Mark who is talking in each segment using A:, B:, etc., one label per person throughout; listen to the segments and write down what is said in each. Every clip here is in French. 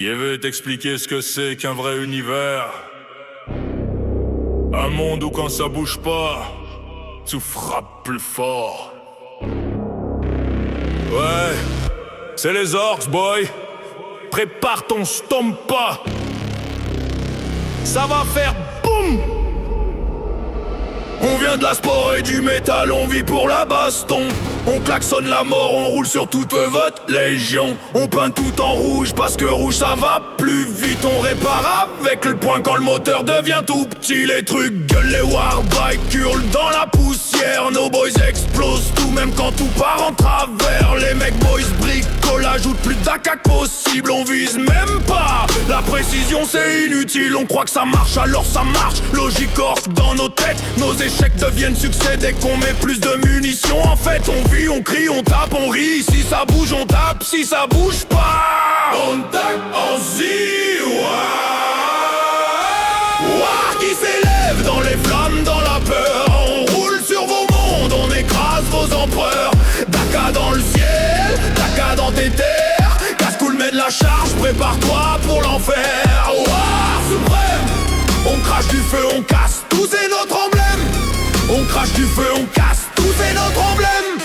A: Je vais t'expliquer ce que c'est qu'un vrai univers. Un monde où quand ça bouge pas, tu frappes plus fort. Ouais, c'est les orques, boy. Prépare ton stompa. Ça va faire boum. On vient de la sport et du métal, on vit pour la baston. On klaxonne la mort, on roule sur toute votre légion. On peint tout en rouge parce que rouge ça va plus vite. On répare avec le poing quand le moteur devient tout petit. Les trucs gueulent, les warbikes hurlent dans la poussière. Nos boys explosent tout même quand tout part en travers. Les mecs boys bricolent, ajoutent plus d'AK possible. On vise même pas, la précision c'est inutile. On croit que ça marche alors ça marche. Logique orque dans nos têtes, nos échecs deviennent succès dès qu'on met plus de munitions. En fait on vit, on crie, on tape, on rit. Si ça bouge on tape, si ça bouge pas on tape, on zit. Ouah, qui s'élève dans les flammes, dans la peur. On roule sur vos mondes, on écrase vos empereurs. Daka dans le ciel, Daka dans tes terres. Casse-coule met de la charge, prépare-toi pour l'enfer. Ouah, suprême, on crache du feu, on casse, tout c'est notre emblème. On crache du feu, on casse, tout c'est notre emblème.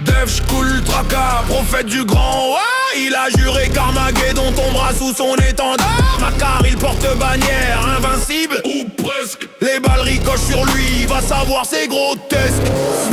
A: Dev Shkul Traka, prophète du grand roi. Il a juré qu'Armageddon tombera sous son étendard. Macar il porte bannière, invincible ou presque. Les balles ricochent sur lui, il va savoir c'est grotesque.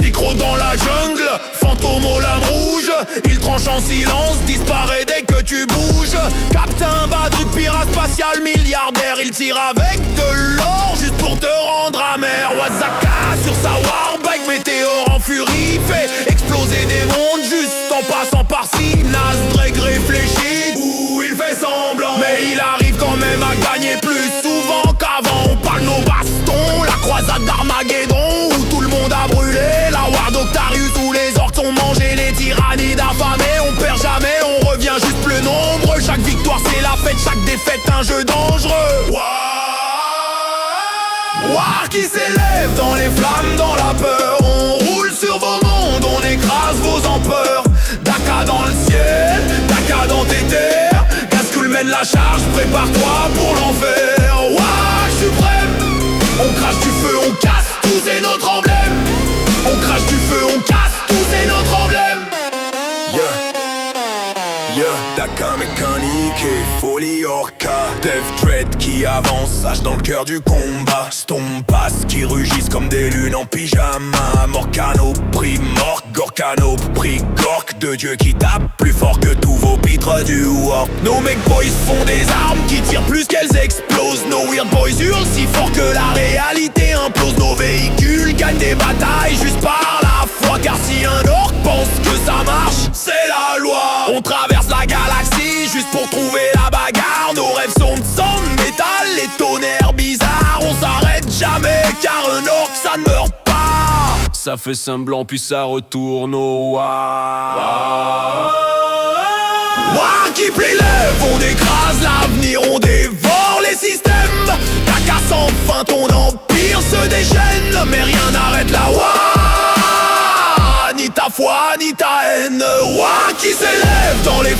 A: Micro dans la jungle, fantôme aux lames rouges. Il tranche en silence, disparaît dès que tu bouges. Captain Badruc, pirate spatial, milliardaire. Il tire avec de l'or juste pour te rendre amer. Wazaka sur sa warbike, météore en furie. Fait exploser des mondes juste en passant par-ci. Nas, Drake réfléchit, ouh il fait semblant. Mais il arrive quand même à gagner plus souvent qu'avant. On parle nos bastons, la croisade d'Armageddon où tout le monde a brûlé. La War d'Octarius où les orques ont mangé les tyrannides affamés. On perd jamais, on revient juste plus nombreux. Chaque victoire c'est la fête, chaque défaite un jeu dangereux. War qui s'élève dans les flammes, dans la peur. On roule sur vos mondes, on écrase vos empereurs. Daka dans le ciel, Daka dans tes terres. Casse-coule mène la charge, prépare-toi pour l'enfer. War suprême, on crache du feu, on casse, tout c'est notre emblème. On crache du feu, on casse, tout c'est notre emblème. Daka mécanique et folie orca. Dev Dread qui avance, sage dans le cœur du combat. Stompas qui rugissent comme des lunes en pyjama. Morcano, Primorque, Gorkano, Prigork. Deux dieux qui tapent plus fort que tous vos pitres du war. Nos mecs boys font des armes qui tirent plus qu'elles explosent. Nos weird boys hurlent si fort que la réalité implose. Nos véhicules gagnent des batailles juste par la foi. Car si un orc pense que ça marche, c'est la loi. On traverse la galaxie juste pour trouver la bagarre. Nos rêves sont de sang, de métal, les tonnerres bizarres. On s'arrête jamais car un orc ça ne meurt pas. Ça fait semblant puis ça retourne au war. War qui plie lève, on écrase l'avenir, on dévore les systèmes. Daka sans fin, ton empire se déchaîne. Mais rien n'arrête la war. Ni ta foi, ni ta haine. War qui s'élève dans les